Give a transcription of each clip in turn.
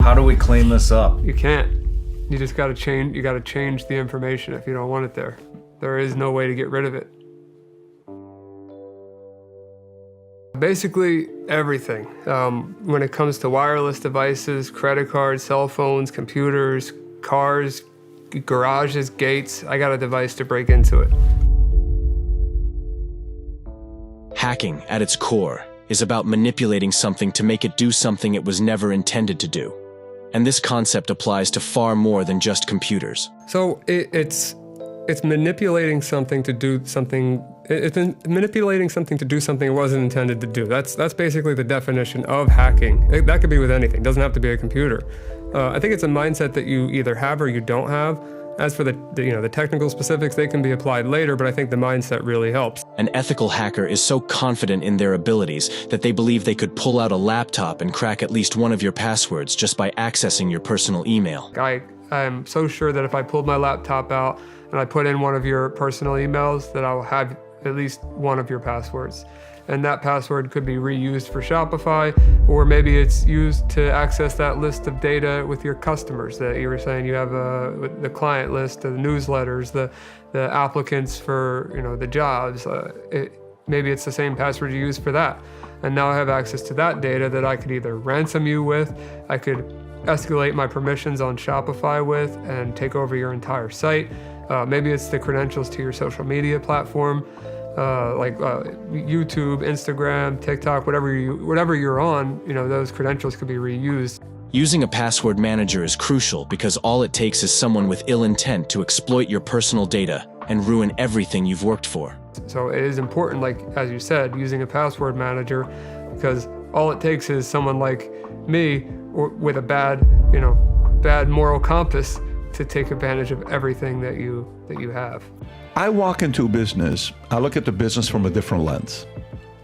How do we clean this up? You can't. You just gotta change. You gotta change the information if you don't want it there. There is no way to get rid of it. Basically everything. When it comes to wireless devices, credit cards, cell phones, computers, cars, garages, gates, I got a device to break into it. Hacking, at its core, is about manipulating something to make it do something it was never intended to do. And this concept applies to far more than just computers. So it's manipulating something to do something. It's manipulating something to do something it wasn't intended to do. That's basically the definition of hacking. That could be with anything. It doesn't have to be a computer. I think it's a mindset that you either have or you don't have. As for the technical specifics, they can be applied later, but I think the mindset really helps. An ethical hacker is so confident in their abilities that they believe they could pull out a laptop and crack at least one of your passwords just by accessing your personal email. I'm so sure that if I pulled my laptop out and I put in one of your personal emails, that I'll have at least one of your passwords. And that password could be reused for Shopify, or maybe it's used to access that list of data with your customers that you were saying you have the client list, the newsletters, the applicants for the jobs. Maybe it's the same password you use for that. And now I have access to that data that I could either ransom you with, I could escalate my permissions on Shopify with, and take over your entire site. Maybe it's the credentials to your social media platform. Like YouTube, Instagram, TikTok, whatever you're on, those credentials could be reused. Using a password manager is crucial because all it takes is someone with ill intent to exploit your personal data and ruin everything you've worked for. So it is important, like as you said, using a password manager, because all it takes is someone like me with a bad moral compass to take advantage of everything that you have. I walk into a business, I look at the business from a different lens.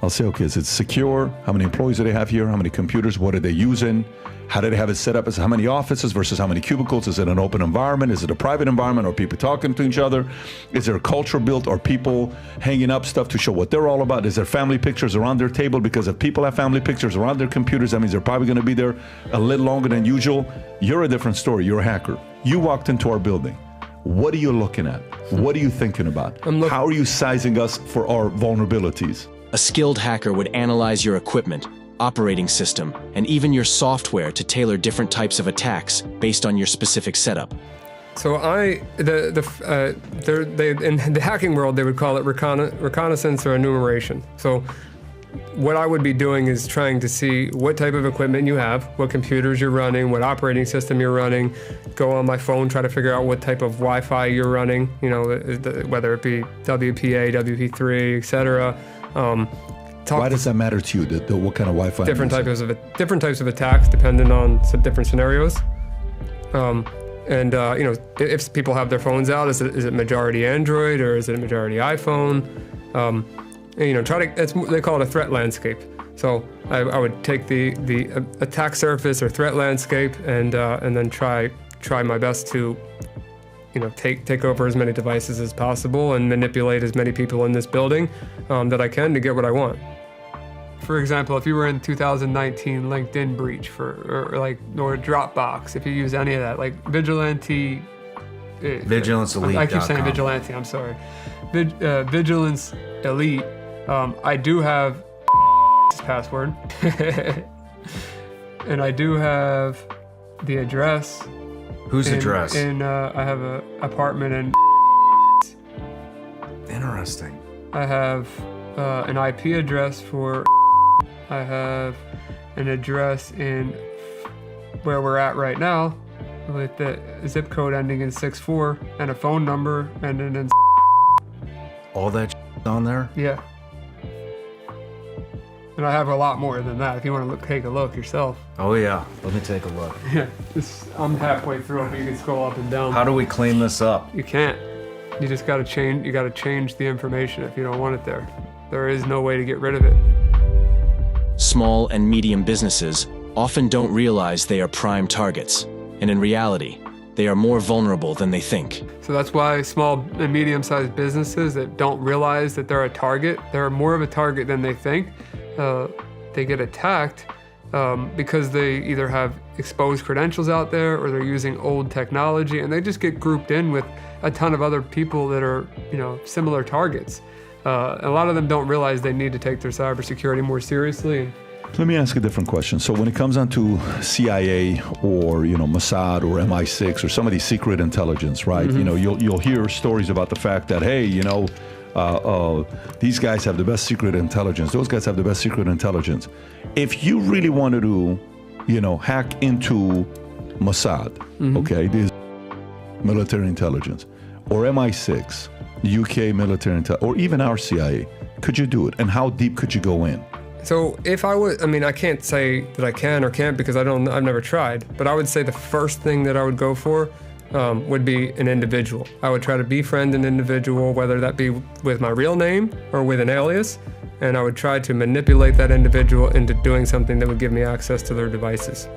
I'll say, okay, is it secure? How many employees do they have here? How many computers? What are they using? How do they have it set up? Is how many offices versus how many cubicles? Is it an open environment? Is it a private environment? Are people talking to each other? Is there a culture built? Are people hanging up stuff to show what they're all about? Is there family pictures around their table? Because if people have family pictures around their computers, that means they're probably going to be there a little longer than usual. You're a different story. You're a hacker. You walked into our building. What are you looking at? What are you thinking about? How are you sizing us for our vulnerabilities? A skilled hacker would analyze your equipment, operating system, and even your software to tailor different types of attacks based on your specific setup. So in the hacking world, they would call it reconnaissance or enumeration. So what I would be doing is trying to see what type of equipment you have, what computers you're running, what operating system you're running, go on my phone, try to figure out what type of Wi-Fi you're running, whether it be WPA, WP3, etc. Why does that matter to you? What kind of Wi-Fi? Different types of attacks depending on some different scenarios. If people have their phones out, is it majority Android or is it a majority iPhone? They call it a threat landscape. So I would take the attack surface or threat landscape and then try my best to take over as many devices as possible and manipulate as many people in this building that I can to get what I want. For example, if you were in 2019 LinkedIn breach or Dropbox, if you use any of that, like Vigilance Elite. I keep saying Vigilante, I'm sorry. Vigilance Elite. I do have password, and I do have the address. Whose address? I have an apartment in. Interesting. I have an IP address for. I have an address in where we're at right now, with the zip code ending in 64 and a phone number ending in. All that on there? Yeah. And I have a lot more than that if you want to take a look yourself. Oh yeah, let me take a look. Yeah, I'm halfway through it, but you can scroll up and down. How do we clean this up? You can't. You just gotta change. You gotta change the information if you don't want it there. There is no way to get rid of it. Small and medium businesses often don't realize they are prime targets, and in reality, they are more vulnerable than they think. So that's why small and medium-sized businesses that don't realize that they're a target, they're more of a target than they think. They get attacked because they either have exposed credentials out there, or they're using old technology, and they just get grouped in with a ton of other people that are, similar targets. A lot of them don't realize they need to take their cybersecurity more seriously. Let me ask a different question. So when it comes down to CIA or Mossad or MI6 or some of these secret intelligence, right? You'll hear stories about the fact that, hey, these guys have the best secret intelligence. Those guys have the best secret intelligence. If you really wanted to, hack into Mossad, okay, this military intelligence, or MI6, UK military intelligence, or even our CIA, could you do it? And how deep could you go in? So if I would, I can't say that I can or can't because I've never tried, but I would say the first thing that I would go for would be an individual. I would try to befriend an individual, whether that be with my real name or with an alias, and I would try to manipulate that individual into doing something that would give me access to their devices.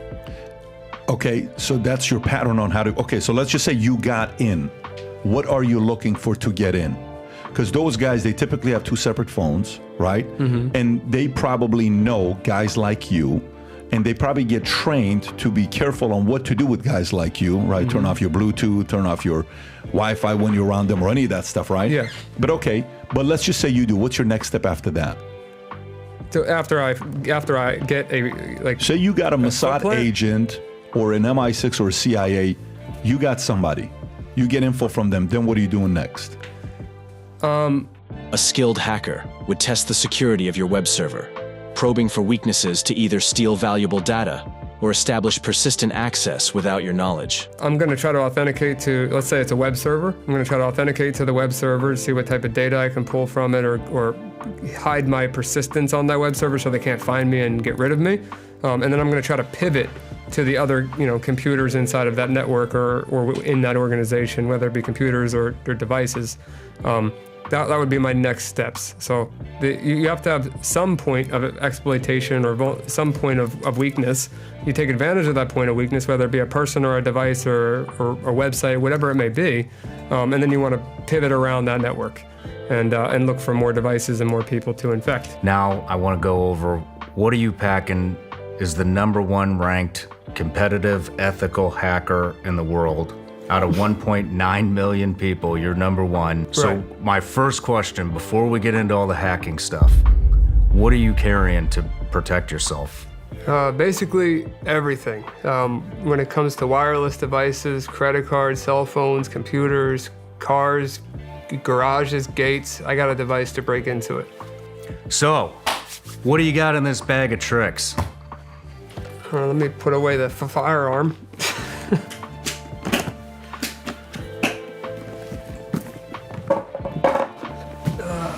Okay, so that's your pattern on how to, okay, so let's just say you got in. What are you looking for to get in? Because those guys, they typically have two separate phones, right? And they probably know guys like you, and they probably get trained to be careful on what to do with guys like you, right? Turn off your Bluetooth, turn off your Wi-Fi when you're around them, or any of that stuff, right? Yeah. But okay, but let's just say you do. What's your next step after that? So after I get say you got a Mossad subplan? agent or an MI6 or a CIA, you got somebody. You get info from them, then what are you doing next? A skilled hacker would test the security of your web server, probing for weaknesses to either steal valuable data or establish persistent access without your knowledge. I'm going to try to authenticate to, let's say it's a web server. I'm going to try to authenticate to the web server to see what type of data I can pull from it, or hide my persistence on that web server so they can't find me and get rid of me. And then I'm going to try to pivot to the other, computers inside of that network or in that organization, whether it be computers or devices. That would be my next steps. So you have to have some point of exploitation or some point of weakness. You take advantage of that point of weakness, whether it be a person or a device or a website, whatever it may be, and then you want to pivot around that network and look for more devices and more people to infect. Now I want to go over, what are you packing is the #1 ranked competitive ethical hacker in the world. Out of 1.9 million people, you're #1. So Right. my first question, before we get into all the hacking stuff, what are you carrying to protect yourself? Basically everything. When it comes to wireless devices, credit cards, cell phones, computers, cars, garages, gates, I got a device to break into it. So, what do you got in this bag of tricks? Let me put away the firearm.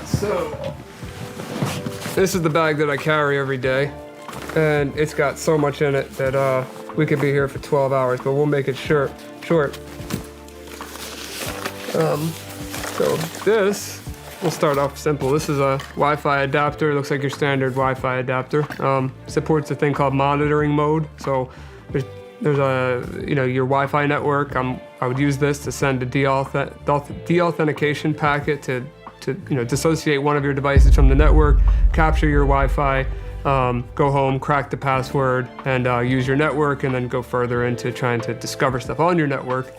So, this is the bag that I carry every day, and it's got so much in it that we could be here for 12 hours, but we'll make it short. So this, we'll start off simple. This is a Wi-Fi adapter. It looks like your standard Wi-Fi adapter. Supports a thing called monitoring mode. So there's a, your Wi-Fi network. I would use this to send a deauthentication packet to dissociate one of your devices from the network, capture your Wi-Fi, go home, crack the password, and use your network, and then go further into trying to discover stuff on your network.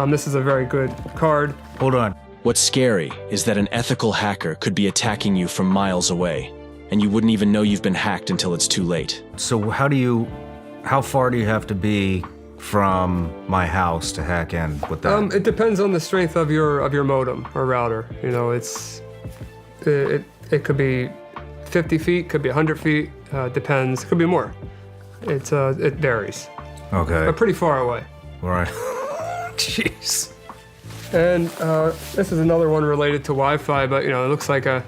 This is a very good card. Hold on. What's scary is that an ethical hacker could be attacking you from miles away, and you wouldn't even know you've been hacked until it's too late. So how far do you have to be from my house to hack in with that? It depends on the strength of your modem or router. It could be 50 feet, could be 100 feet, depends. Could be more. It varies, Okay. but pretty far away. All right. Jeez. And this is another one related to Wi-Fi, but it looks like a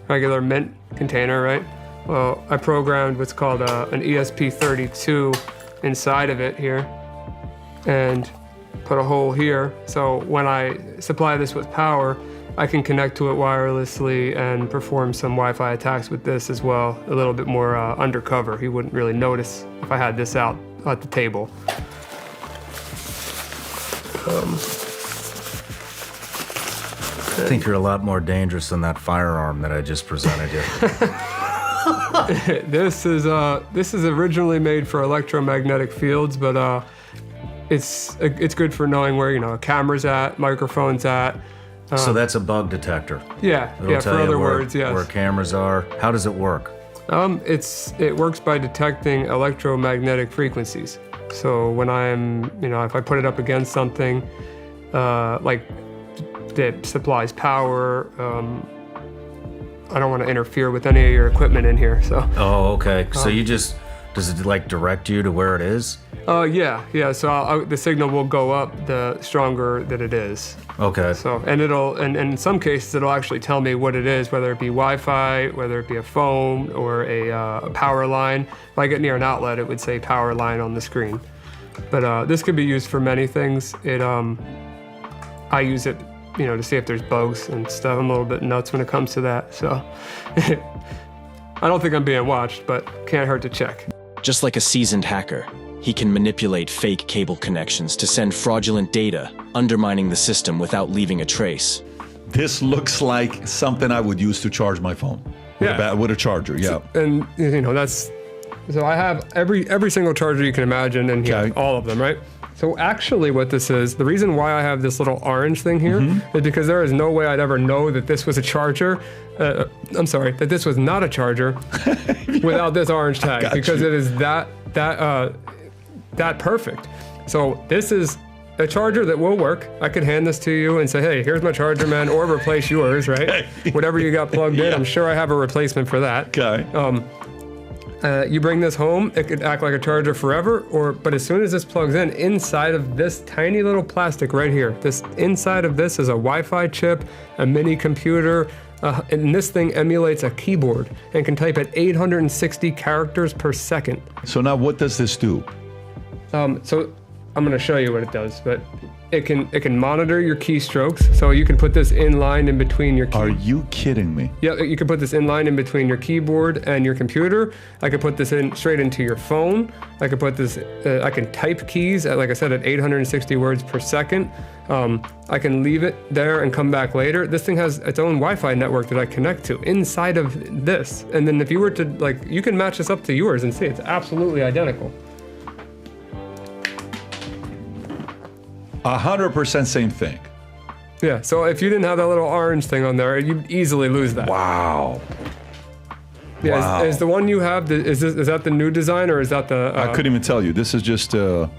regular Mint container, right? Well, I programmed what's called an ESP32 inside of it here, and put a hole here. So when I supply this with power, I can connect to it wirelessly and perform some Wi-Fi attacks with this as well, a little bit more undercover. He wouldn't really notice if I had this out at the table. I think you're a lot more dangerous than that firearm that I just presented you. This is originally made for electromagnetic fields, but it's good for knowing where a camera's at, microphone's at. So that's a bug detector. Yeah, It'll yeah. tell For you other where, words, yes. where cameras are. How does it work? It works by detecting electromagnetic frequencies. So when if I put it up against something, like that supplies power, I don't want to interfere with any of your equipment in here. So. Oh, okay. So does it like direct you to where it is? Yeah. So the signal will go up the stronger that it is. Okay. So, and in some cases, it'll actually tell me what it is, whether it be Wi-Fi, whether it be a phone or a power line. If I get near an outlet, it would say power line on the screen. But this could be used for many things. I use it, to see if there's bugs and stuff. I'm a little bit nuts when it comes to that. So, I don't think I'm being watched, but can't hurt to check. Just like a seasoned hacker, he can manipulate fake cable connections to send fraudulent data, undermining the system without leaving a trace. This looks like something I would use to charge my phone. With a charger, yeah. And that's so I have every single charger you can imagine in here, Okay. all of them, right? So actually what this is, the reason why I have this little orange thing here is because there is no way I'd ever know that this was a charger. That this was not a charger without this orange tag, Got because you. it is that perfect. So this is a charger that will work. I could hand this to you and say, hey, here's my charger, man, or replace yours, right? Whatever you got plugged in, I'm sure I have a replacement for that. Okay. You bring this home, it could act like a charger forever, but as soon as this plugs in, inside of this tiny little plastic right here, inside of this is a Wi-Fi chip, a mini computer, and this thing emulates a keyboard and can type at 860 characters per second. So now what does this do? So I'm going to show you what it does, but it can monitor your keystrokes, so you can put this in line in between your Are you kidding me? Yeah, you can put this in line in between your keyboard and your computer. I could put this in straight into your phone. I could put this, I can type keys at, like I said, at 860 words per second. I can leave it there and come back later. This thing has its own Wi-Fi network that I connect to inside of this. And then if you were to, you can match this up to yours and see it's absolutely identical. 100% same thing. Yeah, so if you didn't have that little orange thing on there, you'd easily lose that. Wow. Yeah, Wow. is the one you have, is that the new design, or is that the... I couldn't even tell you. This is just, Well,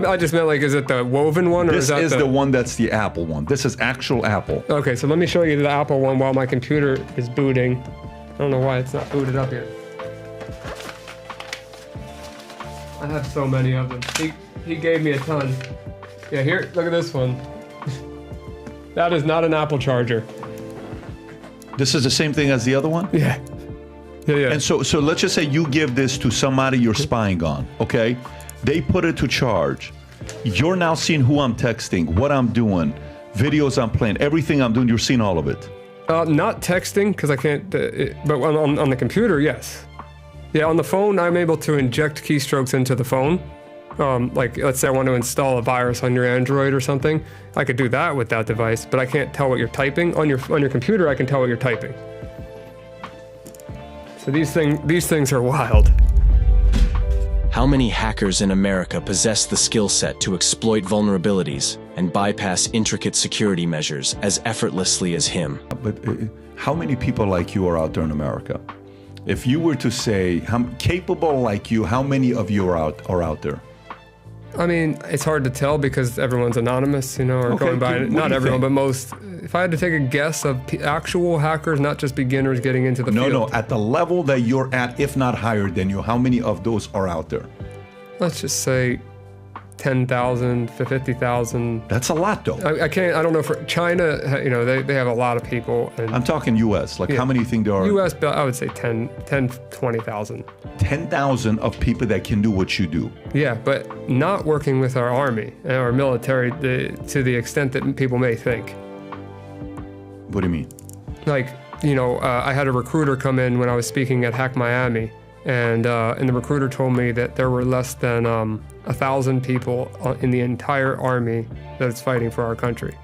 I just meant, is it the woven one, or this is that is the one that's the Apple one. This is actual Apple. Okay, so let me show you the Apple one while my computer is booting. I don't know why it's not booted up yet. I have so many of them. He gave me a ton. Yeah, here, look at this one. That is not an Apple charger. This is the same thing as the other one? Yeah. Yeah. And so let's just say you give this to somebody you're spying on, okay? They put it to charge. You're now seeing who I'm texting, what I'm doing, videos I'm playing, everything I'm doing, you're seeing all of it. Not texting, because I can't, but on the computer, yes. Yeah, on the phone, I'm able to inject keystrokes into the phone. Let's say I want to install a virus on your Android or something. I could do that with that device, but I can't tell what you're typing. On your computer, I can tell what you're typing. So these things are wild. How many hackers in America possess the skill set to exploit vulnerabilities and bypass intricate security measures as effortlessly as him? But how many people like you are out there in America? If you were to say, capable like you, how many of you are out there? I mean, it's hard to tell because everyone's anonymous, or Okay, going by, what do not you everyone, think? but most. If I had to take a guess of actual hackers, not just beginners getting into the field. No, at the level that you're at, if not higher than you, how many of those are out there? Let's just say 10,000 to 50,000. That's a lot though. I don't know, for China, they have a lot of people. And I'm talking US, how many you think there are? US, I would say 10, 20,000. 10,000 of people that can do what you do. Yeah, but not working with our army and our military to the extent that people may think. What do you mean? I had a recruiter come in when I was speaking at Hack Miami, and the recruiter told me that there were less than 1,000 people in the entire army that's fighting for our country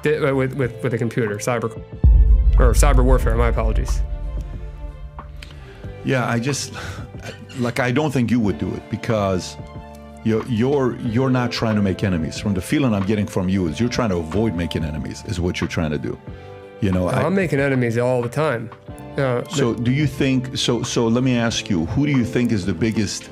with a computer, cyber warfare. My apologies. Yeah, I don't think you would do it because you're not trying to make enemies. From the feeling I'm getting from you is you're trying to avoid making enemies is what you're trying to do. I'm making enemies all the time. So do you think, so let me ask you, who do you think is the biggest,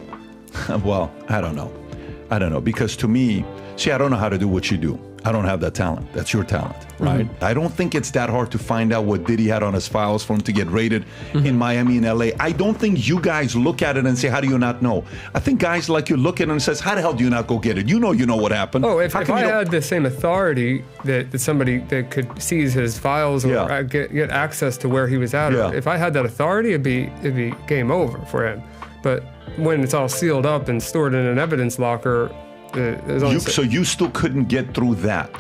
well, I don't know, because to me, see, I don't know how to do what you do. I don't have that talent. That's your talent, right? I don't think it's that hard to find out what Diddy had on his files for him to get raided in Miami and LA. I don't think you guys look at it and say, how do you not know? I think guys like you look at it and says, how the hell do you not go get it? You know what happened. Oh, if I had the same authority that somebody that could seize his files or get access to where he was at, if I had that authority, it'd be game over for him. But when it's all sealed up and stored in an evidence locker, so you still couldn't get through that?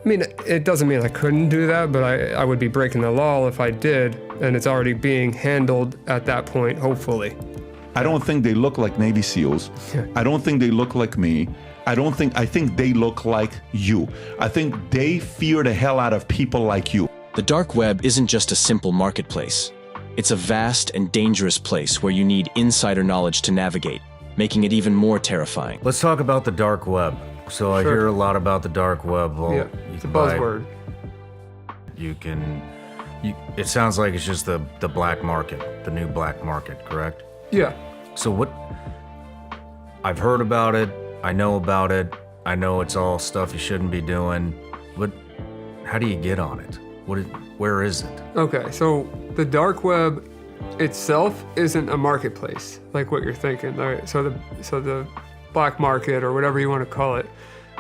I mean, it doesn't mean I couldn't do that, but I would be breaking the law if I did, and it's already being handled at that point, hopefully. I don't think they look like Navy SEALs. I don't think they look like me. I think they look like you. I think they fear the hell out of people like you. The dark web isn't just a simple marketplace. It's a vast and dangerous place where you need insider knowledge to navigate, making it even more terrifying. Let's talk about the dark web. So I hear a lot about the dark web. Well, it's a buzzword. It sounds like it's just the black market, the new black market, correct? Yeah. So I've heard about it, I know about it, I know it's all stuff you shouldn't be doing, but how do you get on it? Where is it? Okay, so the dark web itself isn't a marketplace like what you're thinking. All right, so the black market or whatever you want to call it,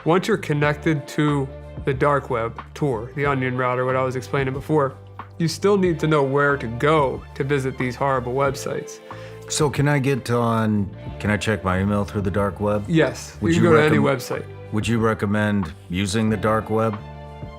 once you're connected to the dark web, Tor, the onion router, what I was explaining before, you still need to know where to go to visit these horrible websites. So can I check my email through the dark web? Yes, you can go to any website. Would you recommend using the dark web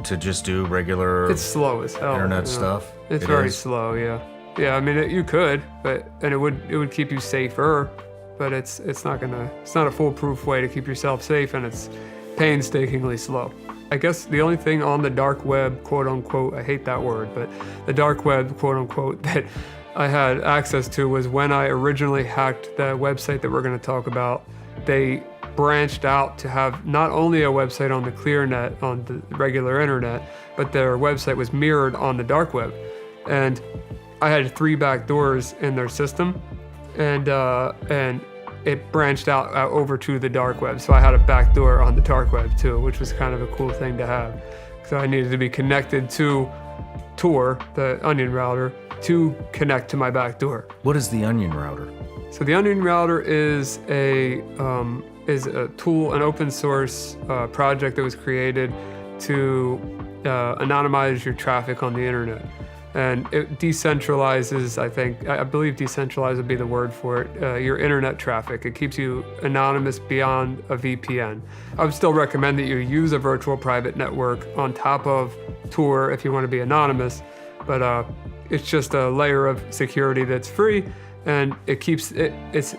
to just do regular It's slow as hell. internet stuff? It's very slow, yeah. Yeah, I mean, you could, and it would keep you safer, but it's not a foolproof way to keep yourself safe, and it's painstakingly slow. I guess the only thing on the dark web, quote unquote, I hate that word, but the dark web, quote unquote, that I had access to was when I originally hacked the website that we're going to talk about. They branched out to have not only a website on the ClearNet, on the regular internet, but their website was mirrored on the dark web. And I had 3 backdoors in their system, and it branched out over to the dark web. So I had a backdoor on the dark web too, which was kind of a cool thing to have. So I needed to be connected to Tor, the onion router, to connect to my backdoor. What is the onion router? So the onion router is a tool, an open source project that was created to anonymize your traffic on the internet. And it decentralizes, I believe decentralized would be the word for it, your internet traffic. It keeps you anonymous beyond a VPN. I would still recommend that you use a virtual private network on top of Tor if you want to be anonymous, but it's just a layer of security that's free, and it's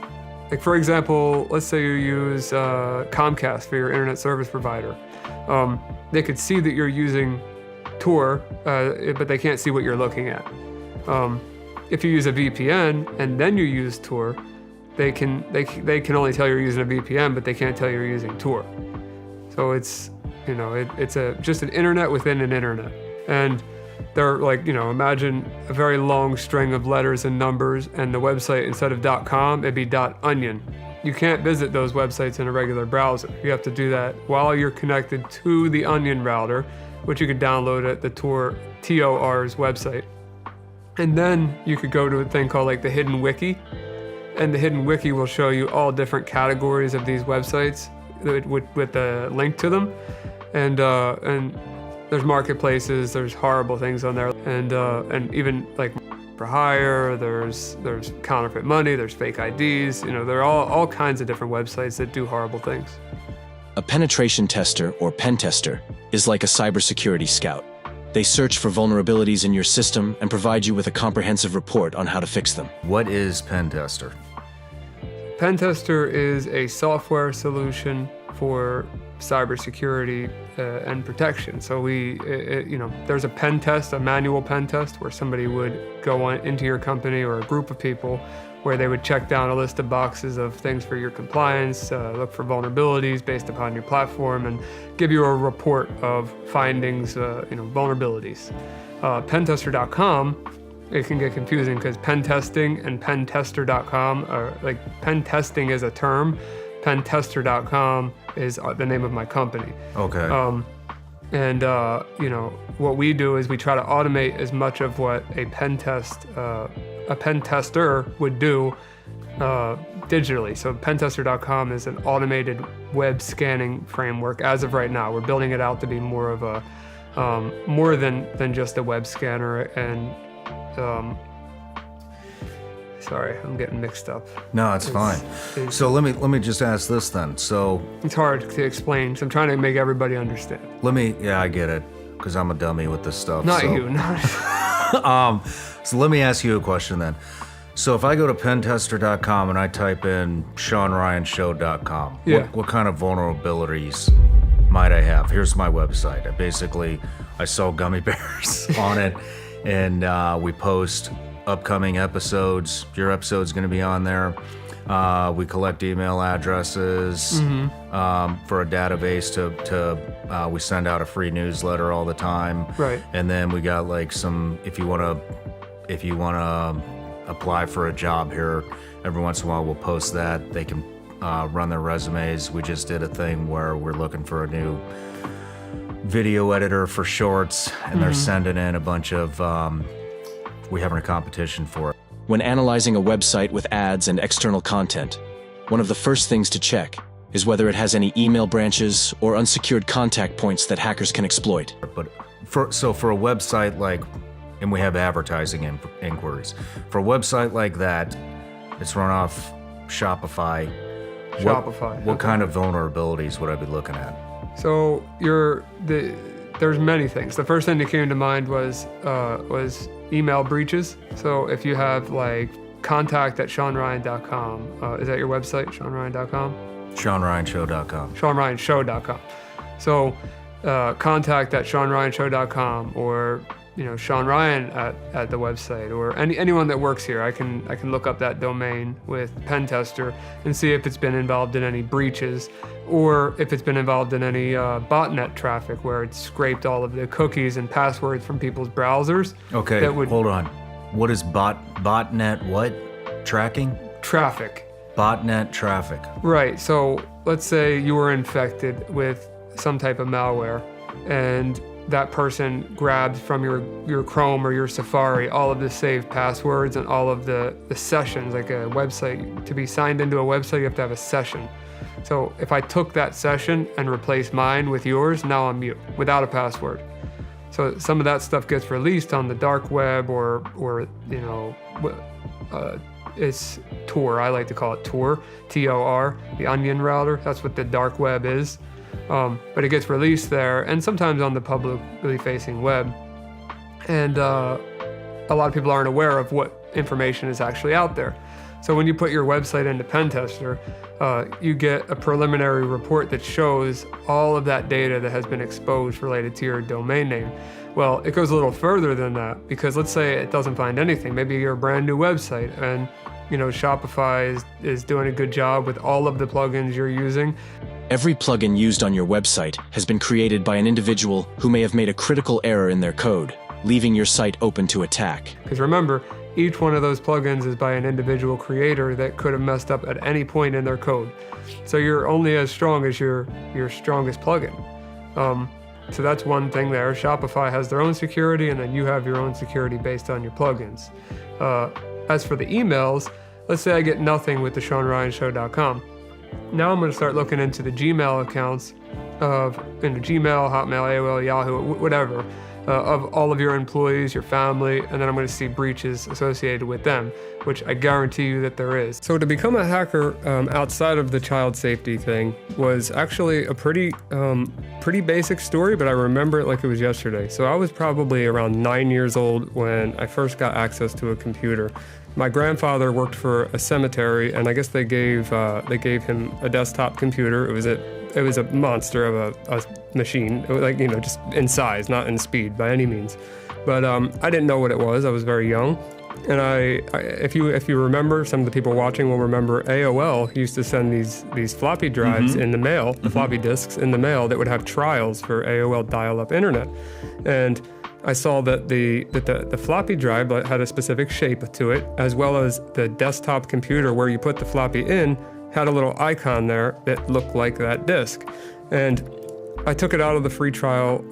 like, for example, let's say you use Comcast for your internet service provider. They could see that you're using Tor, but they can't see what you're looking at. If you use a VPN and then you use Tor, they can only tell you're using a VPN, but they can't tell you're using Tor. So it's just an internet within an internet. And they're like, imagine a very long string of letters and numbers, and the website, instead of .com, it'd be .onion. You can't visit those websites in a regular browser. You have to do that while you're connected to the onion router, which you could download at the TOR's website. And then you could go to a thing called like the Hidden Wiki, and the Hidden Wiki will show you all different categories of these websites with a link to them. And there's marketplaces, there's horrible things on there, and even like for hire, there's counterfeit money, there's fake IDs, there are all kinds of different websites that do horrible things. A penetration tester, or pen tester, is like a cybersecurity scout. They search for vulnerabilities in your system and provide you with a comprehensive report on how to fix them. What is pen tester? Pentester is a software solution for cybersecurity and protection. So there's a pen test, a manual pen test, where somebody would go into your company or a group of people, where they would check down a list of boxes of things for your compliance, look for vulnerabilities based upon your platform, and give you a report of findings, vulnerabilities. Pentester.com, it can get confusing because pen testing and pentester.com are like, pen testing is a term, pentester.com is the name of my company. Okay. What we do is we try to automate as much of what a pen tester would do digitally. So pentester.com is an automated web scanning framework. As of right now, we're building it out to be more of a more than just a web scanner. And sorry, I'm getting mixed up. No, it's fine. So let me just ask this then. So It's hard to explain, so I'm trying to make everybody understand. I get it, because I'm a dummy with this stuff. Not so. you, not So let me ask you a question then. So if I go to pentester.com and I type in SeanRyanShow.com, Yeah. what kind of vulnerabilities might I have? Here's my website. I sell gummy bears on it, and we post upcoming episodes. Your episode's going to be on there. We collect email addresses for a database to we send out a free newsletter all the time. Right. And then we got like some, if you want to apply for a job here, every once in a while we'll post that. They can run their resumes. We just did a thing where we're looking for a new video editor for shorts, and they're sending in a bunch of, we're having a competition for it. When analyzing a website with ads and external content, one of the first things to check is whether it has any email branches or unsecured contact points that hackers can exploit. But for a website like, and we have advertising inquiries, for a website like that, it's run off Shopify. What kind of vulnerabilities would I be looking at? So there's many things. The first thing that came to mind was email breaches. So if you have like contact@SeanRyan.com, is that your website, SeanRyan.com? SeanRyanShow.com. SeanRyanShow.com. So contact@SeanRyanShow.com, or Sean Ryan at the website, or anyone that works here. I can look up that domain with Pentester and see if it's been involved in any breaches, or if it's been involved in any botnet traffic where it's scraped all of the cookies and passwords from people's browsers. Okay, hold on. What is botnet what? Tracking? Traffic. Botnet traffic. Right, so let's say you were infected with some type of malware, and that person grabbed from your Chrome or your Safari all of the saved passwords and all of the sessions. Like a website, to be signed into a website, you have to have a session. So if I took that session and replaced mine with yours, now I'm you, without a password. So some of that stuff gets released on the dark web, or it's Tor. I like to call it Tor, Tor, the onion router. That's what the dark web is. But it gets released there, and sometimes on the publicly facing web. And a lot of people aren't aware of what information is actually out there. So when you put your website into Pentester, you get a preliminary report that shows all of that data that has been exposed related to your domain name. Well, it goes a little further than that, because let's say it doesn't find anything. Maybe you're a brand new website, and Shopify is doing a good job with all of the plugins you're using. Every plugin used on your website has been created by an individual who may have made a critical error in their code, leaving your site open to attack. Because remember, each one of those plugins is by an individual creator that could have messed up at any point in their code. So you're only as strong as your strongest plugin. So that's one thing there. Shopify has their own security, and then you have your own security based on your plugins. As for the emails, let's say I get nothing with the SeanRyanShow.com. Now I'm going to start looking into the Gmail accounts of Gmail, Hotmail, AOL, Yahoo, whatever, of all of your employees, your family, and then I'm going to see breaches associated with them, which I guarantee you that there is. So to become a hacker outside of the child safety thing was actually a pretty basic story, but I remember it like it was yesterday. So I was probably around 9 years old when I first got access to a computer, My grandfather worked for a cemetery, and I guess they gave him a desktop computer. It was a monster of a machine, it was like, just in size, not in speed by any means. But I didn't know what it was. I was very young. And if you remember, some of the people watching will remember AOL used to send these floppy drives in the mail, the floppy disks in the mail that would have trials for AOL dial-up internet. And I saw that the floppy drive had a specific shape to it, as well as the desktop computer where you put the floppy in had a little icon there that looked like that disk. And I took it out of the free trial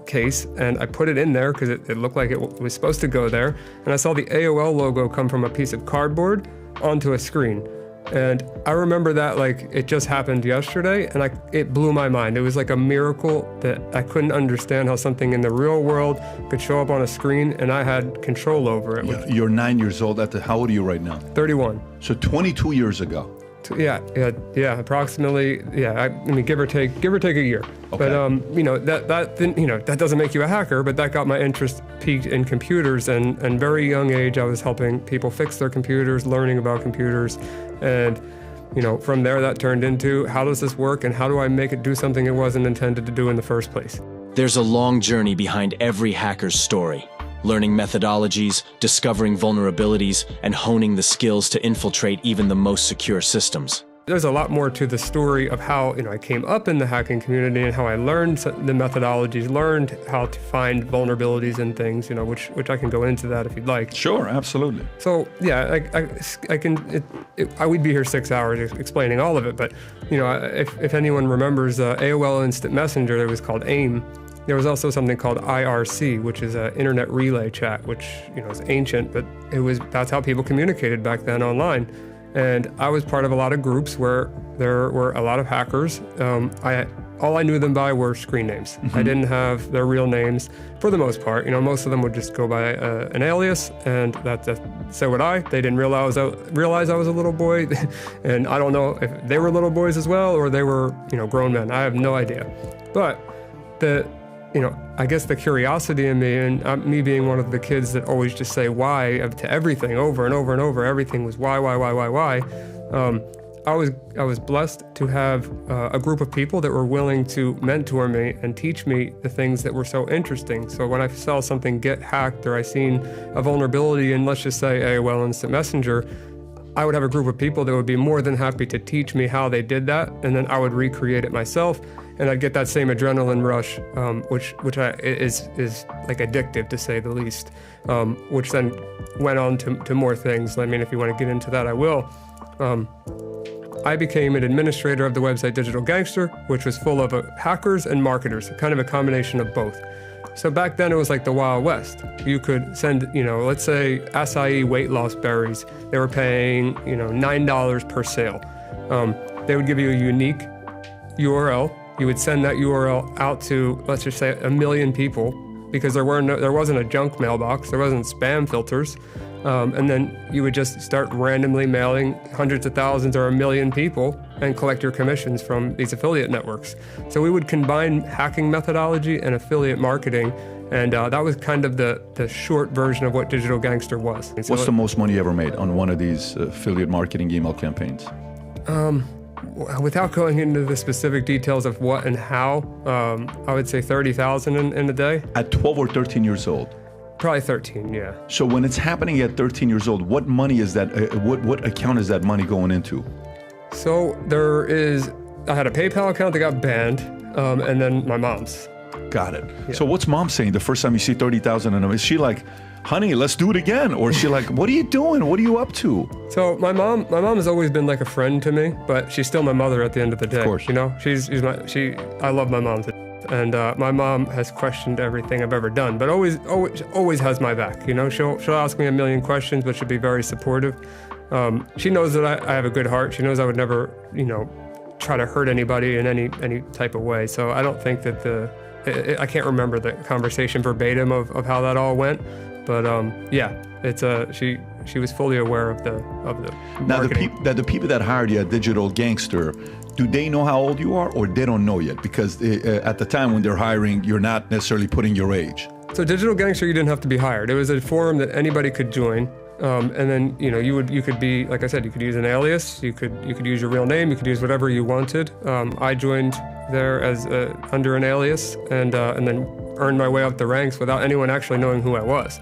case and I put it in there because it looked like it was supposed to go there. And I saw the AOL logo come from a piece of cardboard onto a screen. And I remember that like it just happened yesterday, and it blew my mind. It was like a miracle that I couldn't understand how something in the real world could show up on a screen and I had control over it. You're 9 years old. How old are you right now? 31. So 22 years ago. Yeah, approximately. Yeah, I mean, give or take a year. Okay. But that doesn't make you a hacker, but that got my interest peaked in computers, and very young age I was helping people fix their computers, learning about computers, and from there that turned into how does this work and how do I make it do something it wasn't intended to do in the first place. There's a long journey behind every hacker's story. Learning methodologies, discovering vulnerabilities, and honing the skills to infiltrate even the most secure systems. There's a lot more to the story of how I came up in the hacking community and how I learned the methodologies, learned how to find vulnerabilities in things, which I can go into that if you'd like. Sure, absolutely. So yeah, I can. I would be here 6 hours explaining all of it, but if anyone remembers AOL Instant Messenger, it was called AIM. There was also something called IRC, which is an internet relay chat, which is ancient, but that's how people communicated back then online. And I was part of a lot of groups where there were a lot of hackers. All I knew them by were screen names. I didn't have their real names for the most part. Most of them would just go by an alias, and so would I. They didn't realize I was a little boy, and I don't know if they were little boys as well or they were grown men. I have no idea. But I guess the curiosity in me, and me being one of the kids that always just say why to everything over and over and over, everything was why. I was blessed to have a group of people that were willing to mentor me and teach me the things that were so interesting. So when I saw something get hacked or I seen a vulnerability in, let's just say, AOL Instant Messenger, I would have a group of people that would be more than happy to teach me how they did that, and then I would recreate it myself. And I'd get that same adrenaline rush, which is like addictive to say the least, which then went on to more things. I mean, if you want to get into that, I will. I became an administrator of the website Digital Gangster, which was full of hackers and marketers, kind of a combination of both. So back then it was like the Wild West. You could send, let's say acai weight loss berries. They were paying, $9 per sale. They would give you a unique URL. You would send that URL out to, let's just say, 1 million people, because there wasn't a junk mailbox, there wasn't spam filters, and then you would just start randomly mailing hundreds of thousands or 1 million people and collect your commissions from these affiliate networks. So we would combine hacking methodology and affiliate marketing, and that was kind of the short version of what Digital Gangster was. So what's the most money you ever made on one of these affiliate marketing email campaigns? Without going into the specific details of what and how, I would say 30,000 in a day. At 12 or 13 years old? Probably 13, yeah. So when it's happening at 13 years old, what money is that? What account is that money going into? So I had a PayPal account that got banned, and then my mom's. Got it. Yeah. So what's mom saying the first time you see 30,000 in them? Is she like, honey, let's do it again? Or is she like, what are you doing? What are you up to? So my mom has always been like a friend to me, but she's still my mother at the end of the day. Of course. I love my mom. And my mom has questioned everything I've ever done, but always has my back. She'll ask me a million questions, but she'll be very supportive. She knows that I have a good heart. She knows I would never, try to hurt anybody in any type of way. So I don't think that I can't remember the conversation verbatim of how that all went, but she was fully aware of the marketing. Now the people that hired you at Digital Gangster, do they know how old you are, or they don't know yet? Because at the time when they're hiring, you're not necessarily putting your age. So Digital Gangster, you didn't have to be hired. It was a forum that anybody could join. And then you could be, like I said, you could use an alias, you could use your real name, you could use whatever you wanted. I joined there as under an alias, and then earned my way up the ranks without anyone actually knowing who I was.